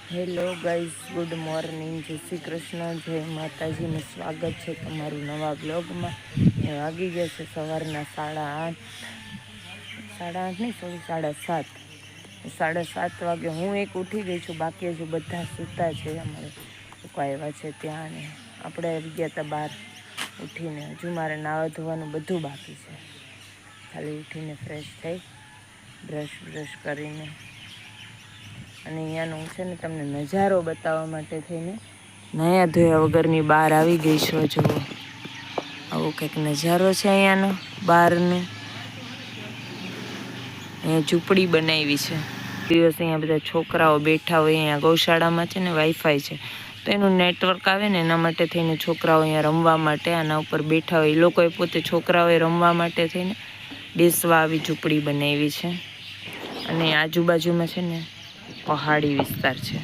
Hello guys, good morning, જય શ્રી કૃષ્ણ, જય માતાજીનું સ્વાગત છે તમારું નવા બ્લોગમાં. વાગી ગયા છે સવારના 8:30 નહીં, સોરી 7:30. 7:30 વાગે હું એક ઉઠી ગઈ છું, બાકી હજુ બધા સૂતા છે. અમારે લોકો આવ્યા છે ત્યાં ને આપણે આવી ગયા હતા બહાર ઉઠીને. હજુ મારે નાવા ધોવાનું બધું બાકી છે. ખાલી ઉઠીને ફ્રેશ થઈ બ્રશ કરીને અને અહીંયાનું છે ને તમને નજારો બતાવવા માટે થઈને નયા ધોયા વગરની બહાર આવી ગઈ છું. જુઓ, આવો કંઈક નજારો છે અહીંયાનો બહારનો. અહીંયા ઝૂંપડી બનાવી છે. દિવસ અહીંયા બધા છોકરાઓ બેઠા હોય. અહીંયા ગૌશાળામાં છે ને વાઈફાઈ છે, તો એનું નેટવર્ક આવે ને એના માટે થઈને છોકરાઓ અહીંયા રમવા માટે આના ઉપર બેઠા હોય. એ લોકોએ પોતે છોકરાઓએ રમવા માટે થઈને બેસવા આવી ઝૂંપડી બનાવી છે. અને આજુબાજુમાં છે ને પહાડી વિસ્તાર છે.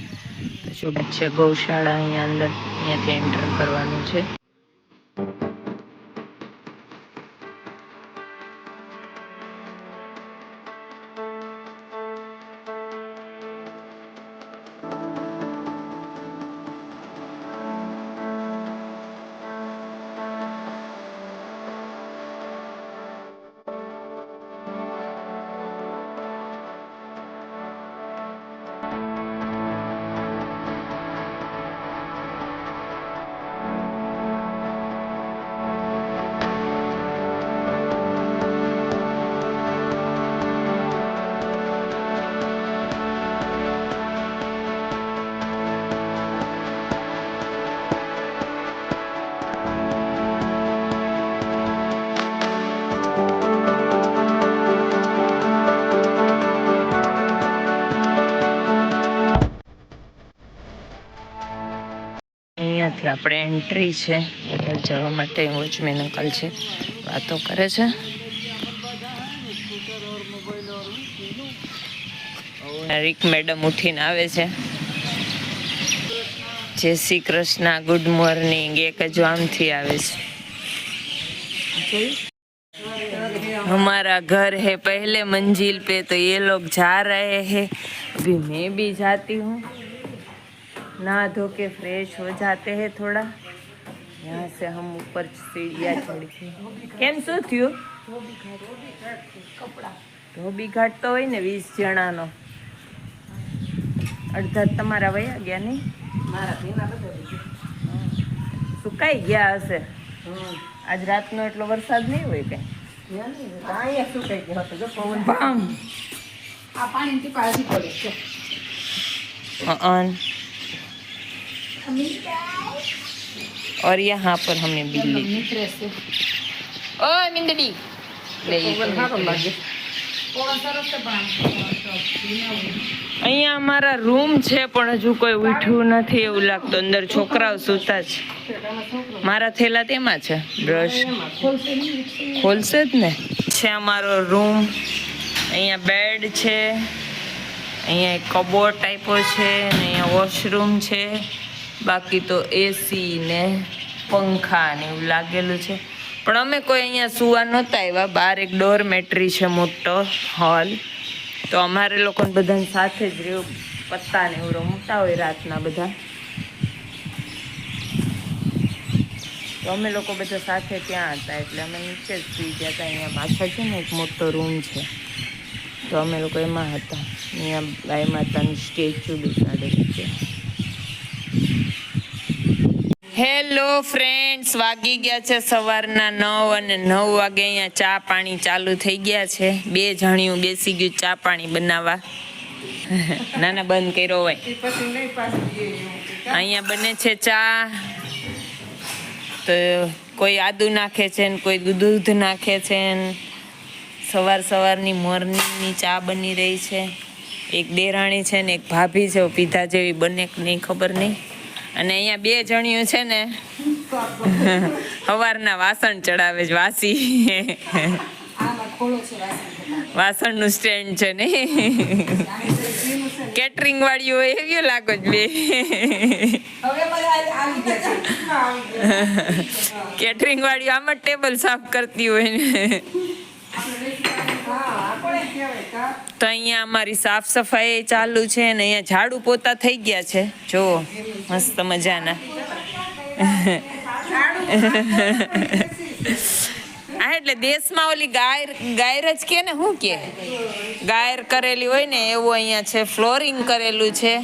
તો જો છે ગૌશાળા અહીંયા અંદર, અહીંયાથી એન્ટર કરવાનું છે. અહીંયાથી આપણે એન્ટ્રી છે જવા માટે. વોચમેન અંકલ છે, વાતો કરે છે. રીક મેડમ ઉઠીને આવે છે. જય શ્રી કૃષ્ણ, ગુડ મોર્નિંગ. એક જ આમથી આવે છે. हमारा घर है पहले मंजिल पे, तो ये लोग जा रहे हैं. अभी मैं भी जाती हूँ. नहा धो के फ्रेश हो जाते हैं थोड़ा. यहाँ से हम ऊपर सीढ़ियाँ चढ़ के. કેમ શું થયું? ધોબી ઘાટ તો હોય ને 20 જણાનો. અડધા તમારા વયા ગયા નહીં? સુકાઈ ગયા હશે. આજ રાતનો એટલો વરસાદ નહીં હોય કઈ. और यहाँ पर हमें बिल्ली. ओ मिंदड़ी અહીંયા અમારા રૂમ છે, પણ હજુ કોઈ ઉઠ્યું નથી એવું લાગતું. અંદર છોકરાઓ સૂતા છે. મારા થેલા તેમાં છે. બ્રશ ખોલશે જ ને. છે અમારો રૂમ. અહીંયા બેડ છે, અહીંયા એક કબોર્ડ ટાઈપો છે, ને અહીંયા વોશરૂમ છે. બાકી તો એસી ને પંખા ને એવું લાગેલું છે. પણ અમે કોઈ અહીંયા સુવા નહોતા આવ્યા. બહાર એક ડોરમેટ્રી છે, મોટો હોલ. તો અમારે લોકોને બધાને સાથે જ રહ્યું. પત્તા ને એવું રમતા હોય રાતના બધા, તો અમે લોકો બધા સાથે ત્યાં હતા. એટલે અમે નીચે જ સુઈ ગયા હતા. અહીંયા પાછળ છે ને એક મોટો રૂમ છે, તો અમે લોકો એમાં હતા. અહીંયા ગાય માતાનું સ્ટેચ્યુ બેસાડેલું છે. હેલો ફ્રેન્ડ્સ, વાગી ગયા છે સવારના 9 અને 9 વાગે અહીંયા ચા પાણી ચાલુ થઈ ગયા છે. 2 જણિયું બેસી ગયું ચા પાણી બનાવવા. નાના બંધ કર્યો હોય. અહીંયા બને છે ચા. તો કોઈ આદુ નાખે છે ને કોઈ દૂધ નાખે છે ને સવારની મોર્નિંગની ચા બની રહી છે. એક દેરાણી છે ને એક ભાભી છે, પીધા જેવી બને કે નહીં ખબર નહીં. અને અહીંયા 2 જણિયું છે ને સવારના વાસણ ચડાવે છે. વાસી વાસણનું સ્ટેન્ડ છે ને. કેટરિંગ વાળી હોય એવી લાગો જ બે. કેટરિંગ વાળી આમ જ ટેબલ સાફ કરતી હોય ને. તો અહીંયા અમારી સાફ સફાઈ ચાલુ છે ને અહીંયા ઝાડુ પોતા થઈ ગયા છે જો મસ્ત મજાના. હા એટલે દેશમાં ઓલી ગાયર જ કે ને શું કે ગાયર કરેલી હોય ને એવું અહીંયા છે. ફ્લોરિંગ કરેલું છે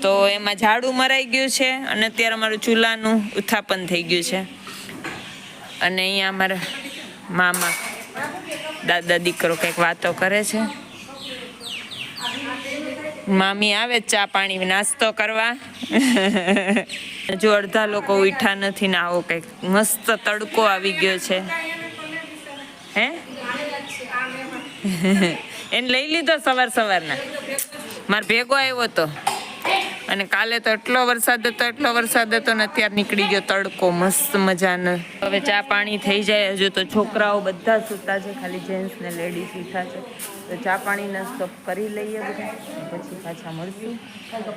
તો એમાં ઝાડુ મરાઈ ગયું છે અને અત્યારે અમારું ચૂલાનું ઉત્થાપન થઈ ગયું છે. અને અહીંયા અમારા મામા દાદા દીકરો કંઈક વાતો કરે છે. મામી આવે ચા પાણી નાસ્તો કરવા. જો અડધા લોકો ઉઠા નથી ને આવો કંઈક મસ્ત તડકો આવી ગયો છે. હે એને લઈ લીધો સવારના મારે ભેગો આવ્યો તો અને કાલે તો એટલો વરસાદ હતો ને અત્યારે નીકળી ગયો તડકો મસ્ત મજાનો. હવે ચા પાણી થઈ જાય. હજુ તો છોકરાઓ બધા સૂતા છે, ખાલી જેન્ટ્સ ને લેડીઝ ઉઠા છે. તો ચા પાણી નાસ્તો કરી લઈએ બધા પછી પાછા મળશું.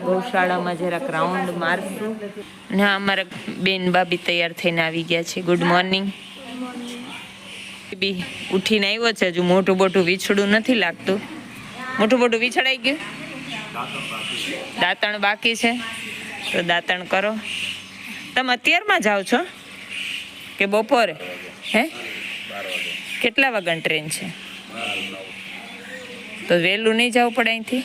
ગૌશાળામાં જરાક રાઉન્ડ મારશું. અને અમારા બેન ભાભી તૈયાર થઈને આવી ગયા છે. Good morning. બી ઉઠીને આવ્યો છે. હજુ મોટું મોટું વીછળું નથી લાગતું. મોટું મોટું વીછળાઈ ગયું. દાંતણ બાકી છે તો દાંતણ કરો. તમે અત્યારમાં જાઓ છો કે બપોરે? હે કેટલા વાગ્યાની ટ્રેન છે? તો વહેલું નહીં જવું પડે અહીંથી?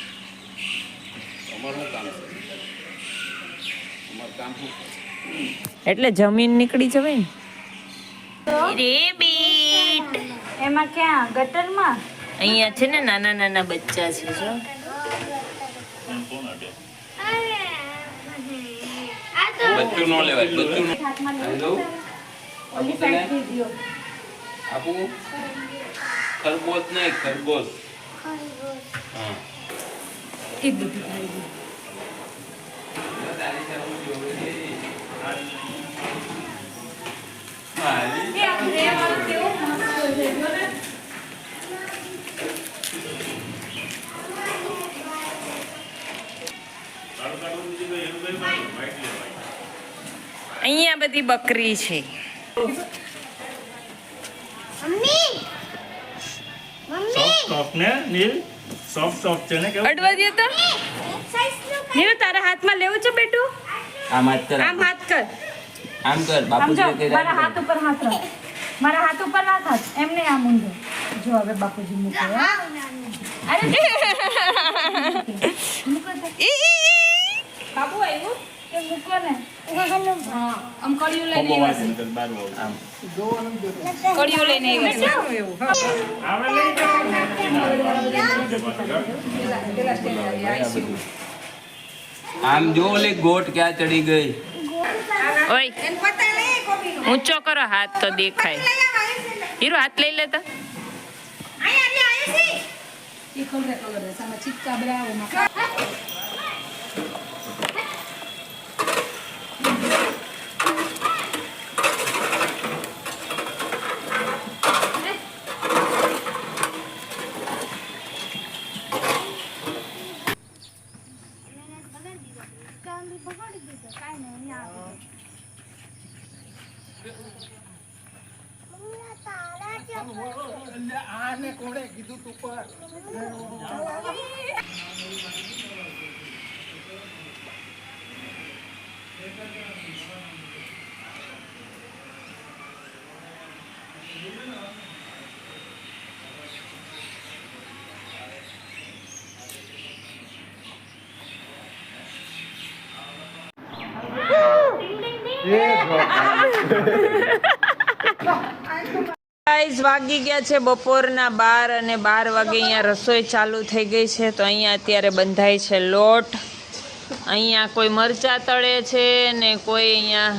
એટલે જમીન નીકળી જવાય ને. એમાં ક્યાં ગટરમાં? અહીંયા છે ને નાના નાના બચ્ચા છે જો. બચ્ચું નો લેવાય, બચ્ચું આપું ખરગોશ નહીં, ખરગોશ. હા એ બધું ખાઈ ગયું. અહીંયા બધી બકરી છે. અડવા દે તો નીરુ તારા હાથમાં લેવું છે બેટું? આમ હાથ કર, આમ હાથ કર, આમ કર. આમ બાપુજી જો કે મારા હાથ ઉપર હાથ રાખ. મારા હાથ ઉપર હાથ હાથ એમને આમ ઊંધો. જો હવે બાપુજી મૂકો. અરે મૂકો તો. બાબુ આવ્યું કે મૂકો ને. હા આમ કડિયું લઈને આવ્યા. આમ કડિયું લઈને આમ જો ઓલી ગોટ ક્યાં ચડી ગઈ. ઓય ઊંચો કરો હાથ તો દેખાય. હીરો હાથ લઈ લેતા. આને કોણે કીધું તું પર ગાઈઝ વાગી ગયા છે બપોરના 12 અને 12 વાગે અહીંયા રસોઈ ચાલુ થઈ ગઈ છે. તો અહીંયા અત્યારે બંધાય છે લોટ. અહીંયા કોઈ મરચા તળે છે ને કોઈ અહીંયા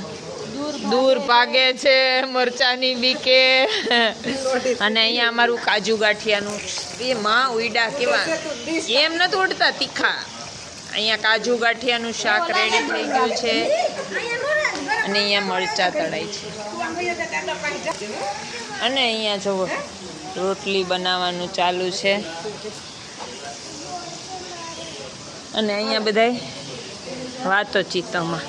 દૂર ભાગે છે મરચાની બીકે. અને અહીંયા અમારું કાજુ ગાંઠિયાનું એ માં ઉઈડા કેવા એમ નથી ઉડતા તીખા. અહીંયા કાજુ ગાંઠિયાનું શાક રેડી થઈ ગયું છે અને અહીંયા મરચા તળાય છે. અને અહીંયા જો રોટલી બનાવવાનું ચાલુ છે. અને અહીંયા બધાય વાતોચીતોમાં.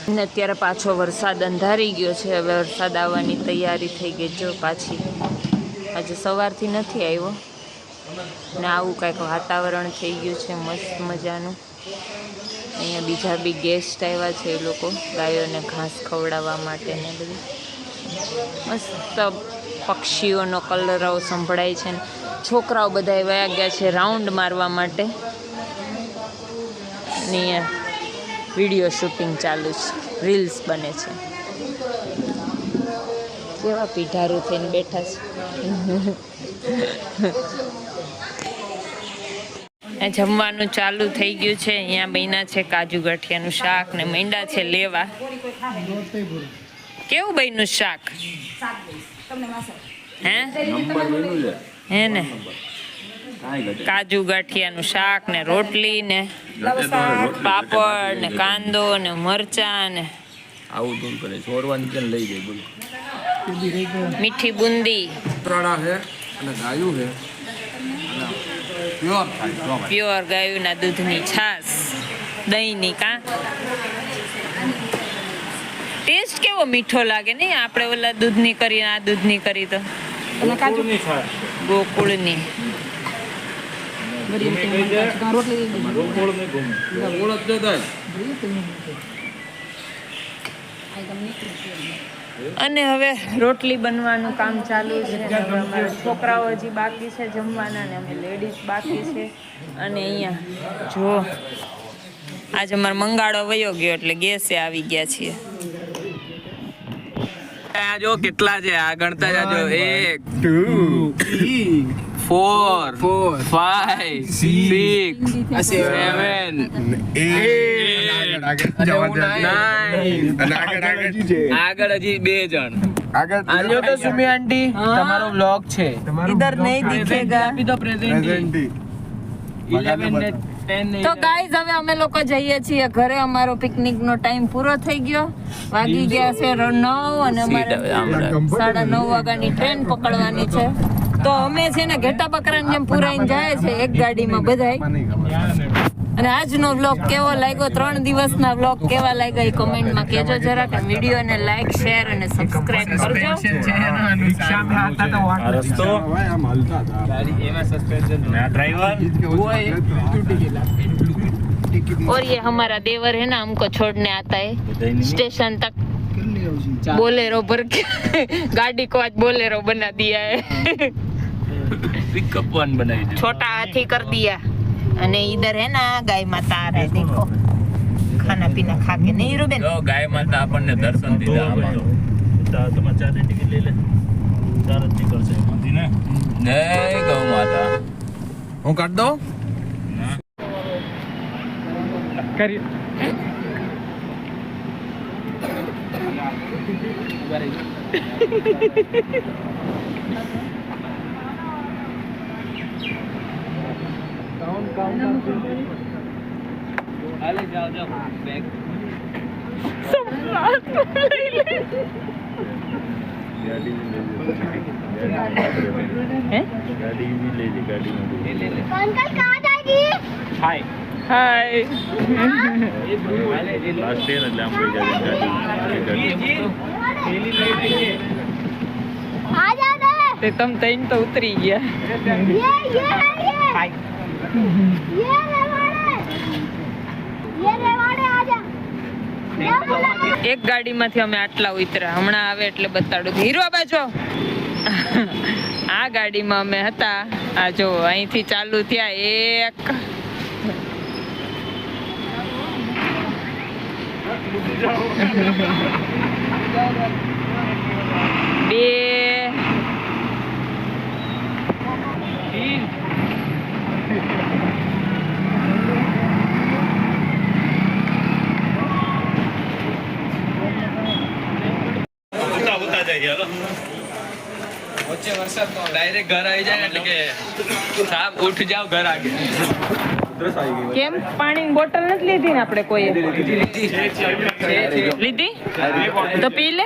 અને અત્યારે પાછો વરસાદ અંધારી ગયો છે. હવે વરસાદ આવવાની તૈયારી થઈ ગઈ. જો પાછી આજે સવારથી નથી આવ્યો ને આવું કંઈક વાતાવરણ થઈ ગયું છે મસ્ત મજાનું. અહીંયા બીજા બી ગેસ્ટ આવ્યા છે એ લોકો ગાયોને ઘાસ ખવડાવવા માટે ને બધું. મસ્ત પક્ષીઓનો કલરવ સંભળાય છે ને છોકરાઓ બધા વયા ગયા છે રાઉન્ડ મારવા માટે. ને અહીંયા વિડીયો શૂટિંગ ચાલુ છે, રીલ્સ બને છે. કેવા પીઢારું થઈને બેઠા છે. જમવાનું ચાલુ થઈ ગયું છે. અહીંયા બન્યા છે કાજુ ગાંઠિયાનું શાક ને મીંડા છે લેવા. કેવું બન્યું શાક? હે ને કાજુ ગાંઠિયાનું શાક ને રોટલી ને પાપડ ને કાંદો ને મરચા ને આવું તો કરે છોરવાની કે લઈ જાય બોલ. મીઠી બુંદી ત્રણા છે અને ગાયું છે પ્યોર થાય પ્યોર ગાયુંના દૂધની છાશ દહીંની કા ટેસ્ટ કેવો મીઠો લાગે નહીં આપણે ઓલા દૂધની કરી આ દૂધની કરી તો ગોકુળની અને હવે રોટલી બનવાનું કામ ચાલુ છે. અમારા છોકરાઓ હજી બાકી છે જમવાના ને અમે લેડીઝ બાકી છે. અને અહીંયા જો આજે અમારો મંગાળો વયો ગયો એટલે ગેસે આવી ગયા છીએ. આ જો કેટલા છે આ ગણતા જાજો 1 2 4 5 6 7 આગળ હજી 2 જણ આલ્યો તો સુમી આંટી તમારો વ્લોગ છે ઇધર નહીં દિખેગા આપી દો પ્રેઝન્ટ 11 ને 10 તો ગાઈઝ હવે અમે લોકો જઈએ છીએ ઘરે. અમારો પિકનિક નો ટાઈમ પૂરો થઈ ગયો. વાગી ગયા છે 9 અને અમારે 9:30 વાગ્યાની ટ્રેન પકડવાની છે. તો અમે છે ને ઘેટા બકરાની જેમ પુરાઈને જાય છે એક ગાડીમાં બધાય. અને આજનો વ્લોગ કેવો લાગ્યો, 3 દિવસના વ્લોગ કેવા લાગ્યા એ કમેન્ટમાં કહેજો જરા. કે વિડીયોને લાઈક શેર અને સબસ્ક્રાઇબ કરજો. और ये हमारा देवर है ना हमको छोड़ने आता है स्टेशन तक. बोलेरो भर के गाड़ी को आज बोलेरो बना दिया है. पिकअप वन बनाई दे छोटा हाथी कर दिया. અને इधर है ना गाय माता आ रहा है देखो खाना पीना खा के. नहीं रुबेन જો ગાય માતા આપણને દર્શન દીધા આમાં સમાચાર ની ટિકિટ લઈ લે ચાર જ નીકળશે એમાંથી ને જય ગૌ માતા. હું કાઢ દઉં કરી હાલે જાઓ જાઓ બેગ ગાડી भी ले ली गाड़ी में अंकल कहाँ जाएगी? हाय हाय लास्ट डे એટલે આમ કોઈ ગાડી आ जा दे। તે તમ તઈને તો ઉતરી ગયા. ये रेवाड़े आ जा। એક ગાડીમાંથી અમે આટલા ઉતર્યા. હમણાં આવે એટલે બતાડું. હીરો બાજો આ ગાડીમાં અમે હતા. આ જો અહીંથી ચાલુ થયા વચ્ચે વરસાદ તો ડાયરેક્ટ ઘર આવી જાય એટલે કે સાહેબ ઉઠ જાવ ઘર આગે. કેમ પાણીની બોટલ નથી લીધી ને આપણે કોઈ લીધી તો પી લે.